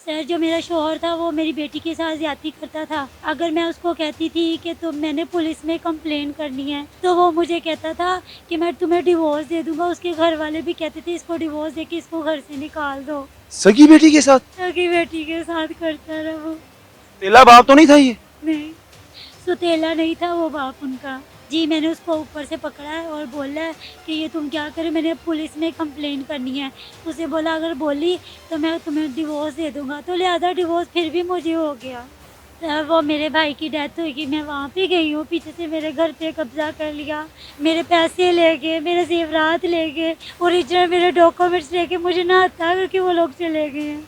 Sir, जो मेरा शौहर था वो मेरी बेटी के साथ ज़्यादती करता था। अगर मैं उसको कहती थी कि मैंने पुलिस में कंप्लेन करनी है, तो वो मुझे कहता था कि मैं तुम्हें डिवोर्स दे दूँगा। उसके घर वाले भी कहते थे इसको डिवोर्स दे के इसको घर से निकाल दो। सगी बेटी के साथ? सगी बेटी के साथ करता रहा वो। तेला बाप तो नहीं था ये? नहीं, सुतेला नहीं था वो बाप उनका। जी, मैंने उसको ऊपर से पकड़ा है और बोला है कि ये तुम क्या करे, मैंने पुलिस में कंप्लेन करनी है। उसे बोला अगर बोली तो मैं तुम्हें डिवोर्स दे दूँगा, तो लिहाज़ा डिवोर्स फिर भी मुझे हो गया। वो मेरे भाई की डेथ हुई कि मैं वहाँ पे गई हूँ, पीछे से मेरे घर पे कब्ज़ा कर लिया। मेरे पैसे ले गए, मेरे ज़ेवरात ले गए, ओरिजिनल मेरे डॉक्यूमेंट्स लेके मुझे ना हत्या करके वो लोग चले गए हैं।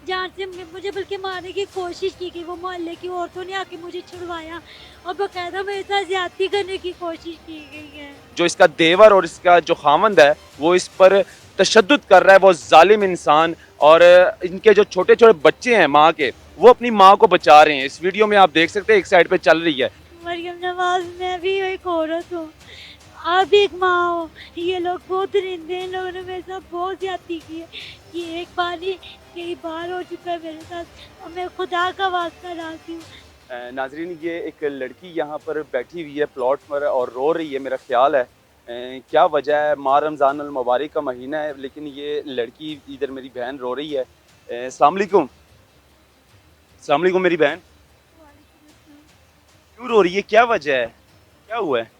जान से मुझे बल्कि मारने की कोशिश की गई, वो मोहल्ले की औरतों ने आके मुझे छुड़वाया और बाकायदा मेरे साथ ज़्यादती करने की कोशिश की गई है। जो इसका देवर और इसका जो खामंद है वो इस पर तशद्दुद कर रहा है, वो जालिम इंसान। और इनके जो छोटे छोटे बच्चे हैं माँ के, वो अपनी माँ को बचा रहे हैं। इस वीडियो में आप देख सकते हैं एक साइड पे चल रही है। मरियम नवाज़, मैं भी एक औरत हूँ, आप भी एक माँ हो। ये लोग बहुत दरिंदे हैं, इन लोगों ने मेरे साथ बहुत ज़्यादती की है। ये एक बार नहीं, कई बार हो चुका है मेरे साथ और मैं खुदा का वास्ता डालती हूँ। नाजरीन, ये एक लड़की यहाँ पर बैठी हुई है प्लॉट पर और रो रही है, मेरा ख्याल है। क्या वजह है? माह रमज़ान अल मुबारक का महीना है, लेकिन ये लड़की इधर मेरी बहन रो रही है। अस्सलाम वालेकुम। अस्सलाम वालेकुम मेरी बहन। वालेकुम अस्सलाम। क्यों रो रही है? क्या वजह है? क्या हुआ है?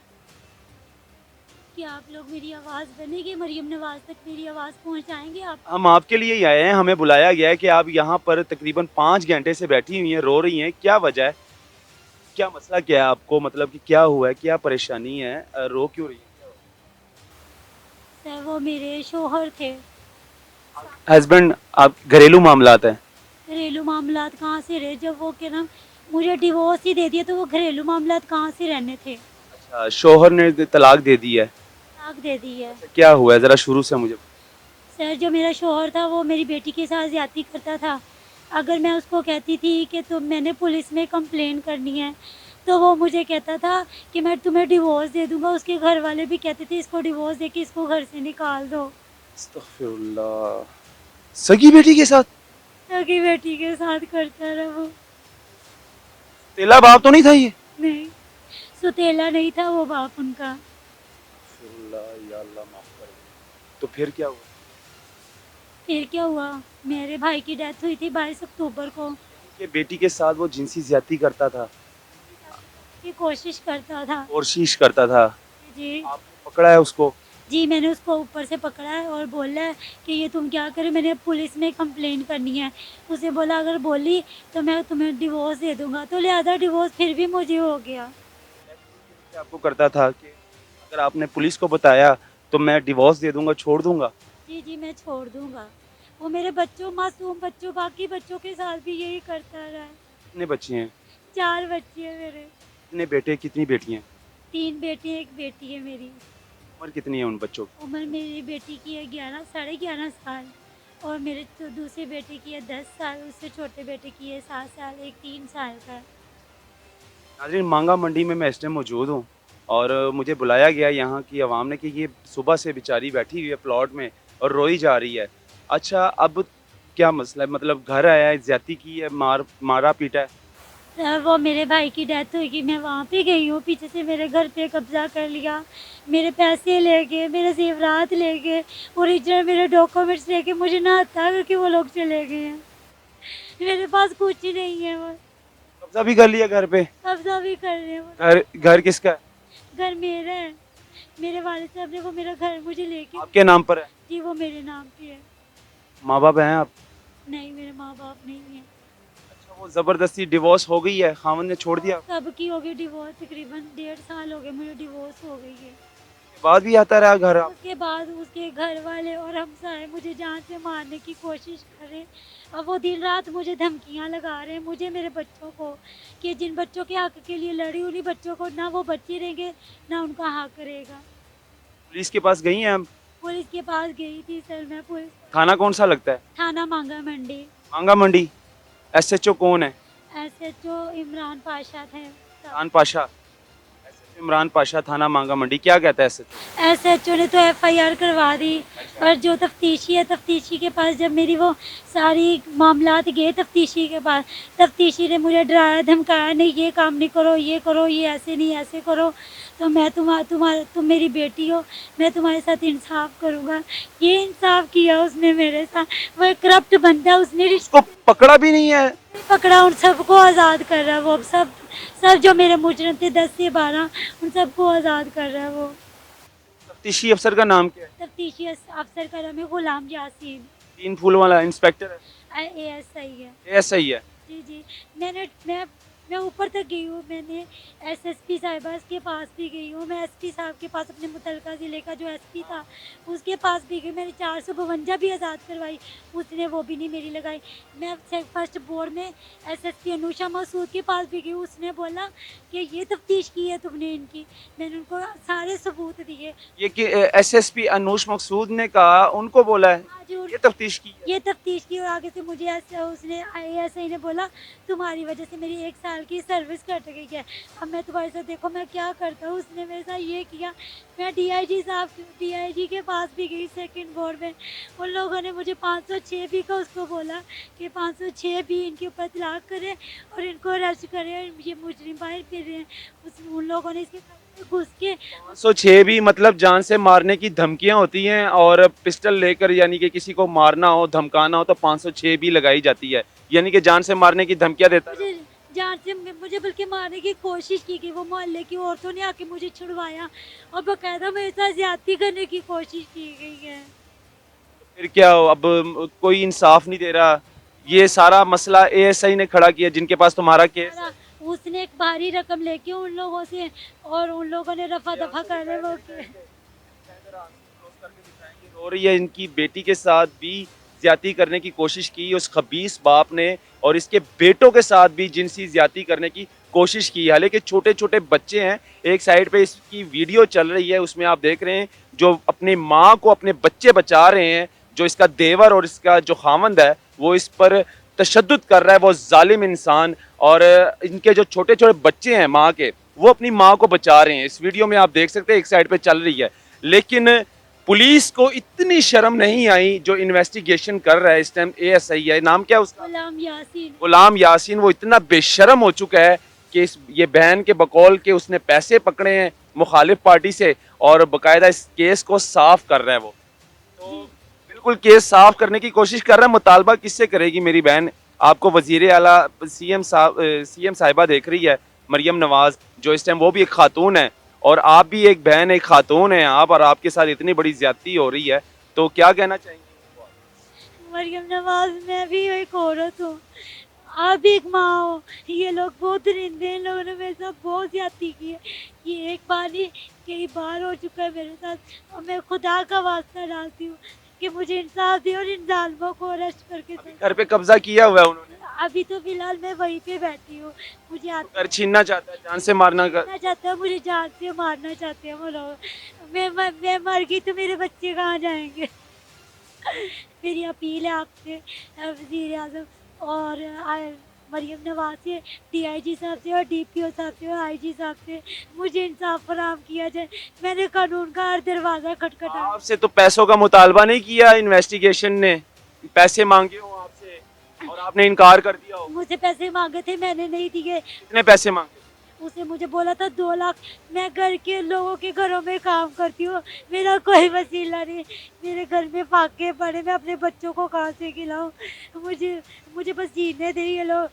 क्या आप लोग मेरी आवाज़ बनेगी, मरियम नवाज़ तक मेरी आवाज़ पहुँचाएँगे आप? हम आपके लिए ही आए हैं, हमें बुलाया गया है कि आप यहाँ पर तकरीबन 5 घंटे से बैठी हुई हैं, रो रही हैं। क्या वजह है? क्या मसला क्या है आपको? मतलब कि क्या हुआ है? क्या परेशानी है? रो क्यों रही है? सर, वो मेरे शौहर थे। हस्बैंड? आप घरेलू मामलात हैं? घरेलू मामलात कहाँ से रहे, जब वो क्या नाम मुझे डिवोर्स ही दे दिया तो वो घरेलू मामलात कहाँ से रहने थे। अच्छा, शौहर ने तलाक दे दी है। तलाक दे दी है। अच्छा, क्या हुआ है? ज़रा शुरू से मुझे। सर, जो मेरा शौहर था वो मेरी बेटी के साथ ज़्यादती करता था। अगर मैं उसको कहती थी कि मैंने पुलिस में कंप्लेन करनी है, तो वो मुझे कहता था कि मैं तुम्हें डिवोर्स दे दूँगा। उसके घर वाले भी कहते थे इसको डिवोर्स दे के इसको घर से निकाल दो। अस्तगफिरुल्लाह। सगी बेटी के साथ? सगी बेटी के साथ करता रहा वो। तेला बाप तो नहीं था ये? नहीं, सुतेला नहीं था वो बाप उनका। अस्तगफिरुल्लाह, या अल्लाह माफ कर दे। तो फिर क्या हुआ? फिर क्या हुआ, मेरे भाई की डेथ हुई थी 22 अक्टूबर को। कि बेटी के साथ वो जिनसी ज्यादती करता था? की कोशिश करता था। कोशिश करता था? जी। आपने पकड़ा है उसको? जी, मैंने उसको ऊपर से पकड़ा है और बोला है कि ये तुम क्या करे, मैंने पुलिस में कंप्लेन करनी है। उसे बोला अगर बोली तो मैं तुम्हें डिवोर्स दे दूँगा, तो लिहाज़ा डिवोर्स फिर भी मुझे हो गया। आपको करता था कि अगर आपने पुलिस को बताया तो मैं डिवोर्स दे दूंगा, छोड़ दूंगा? जी, जी, मैं छोड़ दूँगा। वो मेरे बच्चों, मासूम बच्चों, बाकी बच्चों के साथ भी यही करता रहा है। कितने बच्चे हैं? 4 बच्चे हैं मेरे। कितने बेटे, कितनी बेटियां? 3 बेटे, 1 बेटी है मेरी। उम्र कितनी है उन बच्चों की? उम्र मेरी बेटी की है 11, साढ़े 11 साल और मेरे जो दूसरे बेटे की है 10 साल, उससे छोटे बेटे की है 7 साल, एक 3 साल का है। नाज़रीन, मांगा मंडी में मैं इस टाइम मौजूद हूँ और मुझे बुलाया गया यहाँ की आवाम ने कि ये सुबह से बेचारी बैठी हुई है प्लॉट में और रोई जा रही है। अच्छा, अब क्या मसला है? मतलब घर आया है, ज्यादती की है, मारा पीटा है? वो मेरे भाई की डेथ हुई कि मैं वहाँ पे गई हूँ, पीछे से मेरे घर पे कब्ज़ा कर लिया। मेरे पैसे ले गए, मेरे ज़ेवरात ले गए, ओरिजिनल मेरे डॉक्यूमेंट्स लेके मुझे ना हत्या करके वो लोग चले गए हैं। मेरे पास कुछ ही नहीं है वो। कब्जा भी कर लिया घर पे? कब्ज़ा भी कर रहे हैं वो। घर घर किसका है? घर मेरा है। मेरे वालिद साहब ने वो मेरा घर मुझे लेके। आपके नाम पर है? जी, वो मेरे नाम पे है। माँ बाप हैं आप? नहीं, मेरे माँ-बाप नहीं हैं। अच्छा, वो जबरदस्ती डिवोर्स हो गई है, खामन ने छोड़ दिया? सबकी हो गई डिवोर्स, तकरीबन 1.5 साल हो गए मुझे डिवोर्स हो गई है। उसके बाद भी आता रहा घर आप? उसके बाद उसके घर वाले और हमसाए मुझे जान से मारने की कोशिश कर रहे हैं और वो दिन रात मुझे धमकियां लगा रहे हैं, मुझे, मेरे बच्चों को, कि जिन बच्चों के हक के लिए लड़ी उन्हीं बच्चों को ना वो बच्चे रहेंगे ना उनका हक रहेगा। पुलिस के पास गई हैं आप? पुलिस के पास गई थी सर मैं, पुलिस थाना कौन सा लगता है? थाना मांगा मंडी। मांगा मंडी। एसएचओ कौन है? एसएचओ इमरान पाशा थे। खान पाशा। इमरान पाशा, थाना मांगा मंडी, क्या कहता है SHO? एसएचओ ने तो एफआईआर करवा दी और जो तफ्तीशी है तफ्तीशी के पास जब मेरी वो सारी मामलात गए तफ्तीशी के पास, तफ्तीशी ने मुझे डराया धमकाया, नहीं ये काम नहीं करो, ये ऐसे नहीं ऐसे करो, तो मैं तुम मेरी बेटी हो, मैं तुम्हारे साथ इंसाफ करूँगा। ये इंसाफ किया उसने मेरे साथ। वो एक करप्ट बंदा, उसने उसको पकड़ा भी नहीं है? पकड़ा, उन सबको आज़ाद कर रहा है वो। अब सब जो मेरे मुजरिम थे 10 से 12 उन सबको आज़ाद कर रहा है वो। तफ्तीशी अफसर का नाम क्या है? तफ्तीशी अफसर का नाम है गुलाम यासीन, 3 फूल वाला इंस्पेक्टर है? ASI है। ASI है। जी जी, मैं ऊपर तक गई हूँ, मैंने SSP साहिबा के पास भी गई हूँ, मैं SP साहब के पास, अपने मुतलका ज़िले का जो SP था उसके पास भी गई, मैंने 452 भी आज़ाद करवाई, उसने वो भी नहीं मेरी लगाई। मैं फर्स्ट बोर्ड में SSP अनुषा मसूद के पास भी गई, उसने बोला कि ये तफ्तीश की है तुमने इनकी, मैंने उनको सारे सबूत दिए। ये कि SSP अनुष मकसूद ने कहा, उनको बोला है आज ये तफ्तीश की है? ये तफ्तीश की, और आगे से मुझे ऐसे उसने ASI ने बोला तुम्हारी वजह से मेरी 1 साल की सर्विस कट गई है, अब मैं तुम्हारे साथ देखो मैं क्या करता हूँ। उसने मेरे साथ ये किया। मैं DIG के पास भी गई सेकंड बोर्ड में, उन लोगों ने मुझे 506 भी का उसको बोला कि 506 भी इनके ऊपर तलाक करें और इनको अरेस्ट करें, ये मुजरिम बाहर फिर रहे हैं। उन लोगों ने इसके घुस के 506 भी मतलब जान से मारने की धमकियां होती हैं, और पिस्टल लेकर यानी कि किसी को मारना हो धमकाना हो तो 506 भी लगाई जाती है, यानी कि जान से मारने की धमकियां देता है। मुझे जान से मुझे बल्कि मारने की कोशिश की गई, वो मोहल्ले की औरतों ने आके मुझे छुड़वाया और बाकायदा मेरे साथ ज्यादती करने की कोशिश की गई है। फिर क्या हो, अब कोई इंसाफ नहीं दे रहा। ये सारा मसला ASI ने खड़ा किया जिनके पास तुम्हारा केस है। उसने एक भारी रकम लेके उन लोगों से, और उन लोगों ने रफा दफा करने वो रो रही है, इनकी बेटी के साथ भी ज्यादती करने की कोशिश की उस खबीस बाप ने, और इसके बेटों के साथ भी जिनसी ज्यादती करने की कोशिश की। हालांकि छोटे छोटे बच्चे हैं, एक साइड पे इसकी वीडियो चल रही है, उसमें आप देख रहे हैं जो अपनी माँ को अपने बच्चे बचा रहे हैं, जो इसका देवर और इसका जो खामंद है वो इस पर तशद्दुद कर रहा है, वो जालिम इंसान। और इनके जो छोटे छोटे बच्चे हैं माँ के, वो अपनी माँ को बचा रहे हैं। इस वीडियो में आप देख सकते हैं एक साइड पे चल रही है, लेकिन पुलिस को इतनी शर्म नहीं आई। जो इन्वेस्टिगेशन कर रहा है इस टाइम ASI है, नाम क्या है उसका? गुलाम यासीन। वो इतना बेशर्म हो चुका है कि ये बहन के बकौल के उसने पैसे पकड़े हैं मुखालिफ पार्टी से, और बाकायदा इस केस को साफ कर रहा है वो। तो बिल्कुल केस साफ करने की कोशिश कर रहा है। मुतालबा किससे करेगी मेरी बहन? आपको वजीर आला CM साहिबा देख रही है, मरियम नवाज, जो इस टाइम वो भी एक खातून है, और आप भी एक बहन एक खातून है आप, और आपके साथ इतनी बड़ी ज्यादती हो रही है, तो क्या कहना चाहेंगे? मरियम नवाज, मैं भी एक औरत हूँ, आप भी एक माँ हो। ये लोग बहुत दरिंदे हैं, इन लोगों ने मेरे साथ बहुत ज्यादती की है। ये एक बार नहीं कई बार हो चुका है मेरे साथ, और मैं खुदा का वास्ता डालती हूँ कि मुझे इंसाफ दे और इन जालिमों को अरेस्ट करके घर पे कब्जा किया हुआ है उन्होंने? अभी तो फिलहाल मैं वहीं पे बैठी हूँ। मुझे घर छीनना चाहता है, जान से मारना चाहता है, मुझे जान से मारना चाहते हैं वो लोग। मैं मर गई तो मेरे बच्चे कहाँ जाएंगे? मेरी अपील है आपसे, वज़ीर आज़म और मरियम नवाज से, DIG साहब से और DPO साहब से और IG साहब से, मुझे इंसाफ फराहम किया जाए। मैंने कानून का हर दरवाज़ा खटखटाया। आपसे तो पैसों का मुतालबा नहीं किया इन्वेस्टिगेशन ने? पैसे मांगे हो आपसे और आपने इनकार कर दिया हो? मुझे पैसे मांगे थे, मैंने नहीं दिए। कितने पैसे मांगे? उसने मुझे बोला था 2 लाख। मैं घर के लोगों के घरों में काम करती हूँ, मेरा कोई वसीला नहीं, मेरे घर में फाके पड़े, मैं अपने बच्चों को कहाँ से खिलाऊं? मुझे बस जीने दे ये लोग।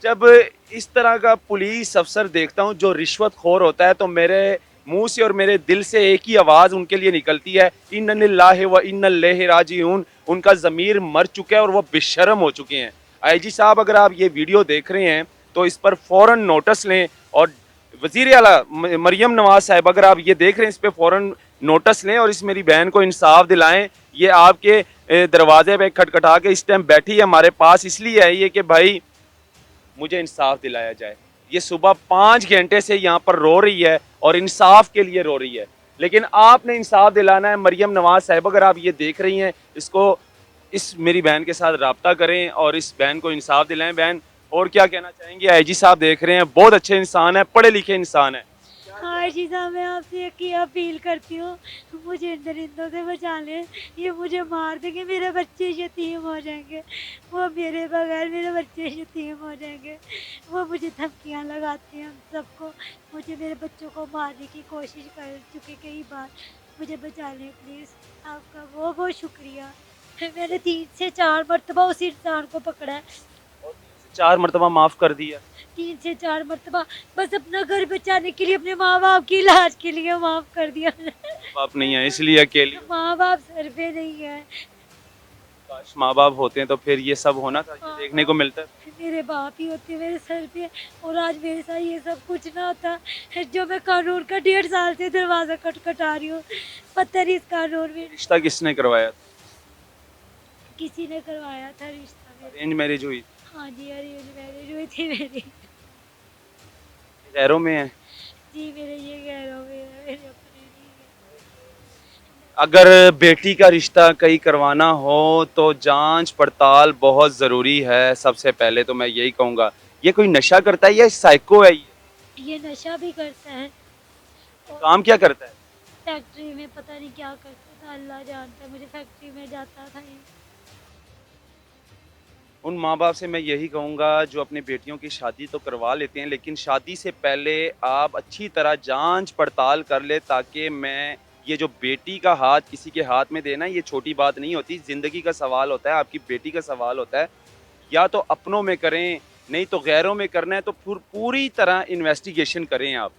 जब इस तरह का पुलिस अफसर देखता हूँ जो रिश्वतखोर होता है, तो मेरे मुंह से और मेरे दिल से एक ही आवाज़ उनके लिए निकलती है, इन्ना लिल्लाहि व इन्ना इलैहि राजिऊन। उनका ज़मीर मर चुका है और वो बेशर्म हो चुके हैं। IG साहब, अगर आप ये वीडियो देख रहे हैं तो इस पर फ़ौरन नोटिस लें, और वज़ीर आला मरियम नवाज साहब, अगर आप ये देख रहे हैं इस पर फ़ौरन नोटिस लें और इस मेरी बहन को इंसाफ दिलाएं। ये आपके दरवाजे पे खटखटा के इस टाइम बैठी है हमारे पास, इसलिए है ये कि भाई मुझे इंसाफ दिलाया जाए। ये सुबह 5 घंटे से यहाँ पर रो रही है और इंसाफ के लिए रो रही है, लेकिन आपने इंसाफ दिलाना है। मरियम नवाज साहब, अगर आप ये देख रही हैं, इस मेरी बहन के साथ रब्ता करें और इस बहन को इंसाफ दिलाएं। बहन, और क्या कहना चाहेंगे? IG साहब देख रहे हैं, बहुत अच्छे इंसान है, पढ़े लिखे इंसान है, क्या आशीषा, मैं आपसे एक ही अपील करती हूँ, मुझे इन दरिंदों से बचा लें। ये मुझे मार देंगे, मेरे बच्चे यतीम हो जाएंगे। वो मेरे बगैर मेरे बच्चे यतीम हो जाएंगे। वो मुझे धमकियाँ लगाते हैं, हम सबको। मुझे मेरे बच्चों को मारने की कोशिश कर चुके कई बार। मुझे बचा लें प्लीज़। आपका बहुत बहुत शुक्रिया। मैंने 3 से 4 मरतबा उस इंसान को पकड़ा है। और 4 मरतबा माफ़ कर दिया। 3 से 4 मरतबा, बस अपना घर बचाने के लिए, अपने माँ-बाप की इलाज के लिए माफ़ कर दिया मैंने। बाप नहीं है इसलिए अकेली हो। माँ-बाप सर पे नहीं है। काश माँ-बाप होते हैं तो फिर ये सब होना था, ये देखने को माँ-बाप मिलता है। मेरे बाप ही होते मेरे सर पे, और आज मेरे साथ ये सब कुछ ना होता, जो मैं कानून का 1.5 साल से दरवाज़ा खटखटा रही हूँ। पता नहीं इस कानून में रिश्ता किसने करवाया? किसी ने करवाया था रिश्ता मेरा। अरेंज मैरिज हुई? हाँ जी, अरेंज मैरिज हुई थी मेरी। गैरों में है? जी, मेरे ये गैरों में है, मेरे अपने नहीं है। अगर बेटी का रिश्ता कहीं करवाना हो तो जांच पड़ताल बहुत ज़रूरी है। सबसे पहले तो मैं यही कहूँगा। ये कोई नशा करता है या साइको है ये? ये नशा भी करता है और काम क्या करता है? फैक्ट्री में पता नहीं क्या करता था, अल्लाह जानता है। मुझे फैक्ट्री में जाता था ये। उन माँ-बाप से मैं यही कहूँगा जो अपनी बेटियों की शादी तो करवा लेते हैं, लेकिन शादी से पहले आप अच्छी तरह जाँच पड़ताल कर लें ताकि मैं ये जो बेटी का हाथ किसी के हाथ में देना ये छोटी बात नहीं होती, ज़िंदगी का सवाल होता है, आपकी बेटी का सवाल होता है। या तो अपनों में करें, नहीं तो गैरों में करना है तो पूरी तरह इन्वेस्टिगेशन करें आप।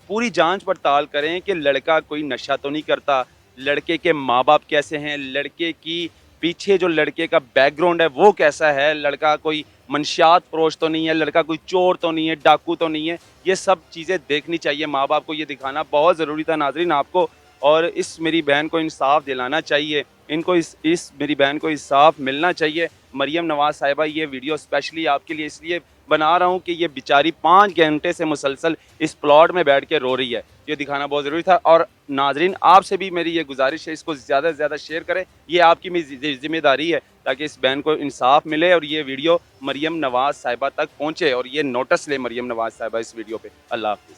पूरी जाँच-पड़ताल करें कि लड़का कोई नशा तो नहीं करता, लड़के के माँ-बाप कैसे हैं, लड़के की पीछे जो लड़के का बैकग्राउंड है वो कैसा है, लड़का कोई मंशियात फ़रोश तो नहीं है, लड़का कोई चोर तो नहीं है, डाकू तो नहीं है। ये सब चीज़ें देखनी चाहिए, माँ-बाप को ये दिखाना बहुत ज़रूरी था नाज़रीन आपको, और इस मेरी बहन को इंसाफ़ दिलाना चाहिए। इनको इस मेरी बहन को इंसाफ़ मिलना चाहिए। मरियम नवाज़ साहिबा, ये वीडियो स्पेशली आपके लिए इसलिए बना रहा हूँ कि ये बेचारी 5 घंटे से मुसलसल इस प्लॉट में बैठ के रो रही है। ये दिखाना बहुत ज़रूरी था, और नाज़रीन आपसे भी मेरी ये गुज़ारिश है, इसको ज़्यादा से ज़्यादा शेयर करें। ये आपकी भी ज़िम्मेदारी है ताकि इस बहन को इंसाफ़ मिले और ये वीडियो मरियम नवाज़ साहिबा तक पहुँचे और ये नोटिस ले मरियम नवाज़ साहिबा इस वीडियो पे। अल्लाह हाफ़िज़।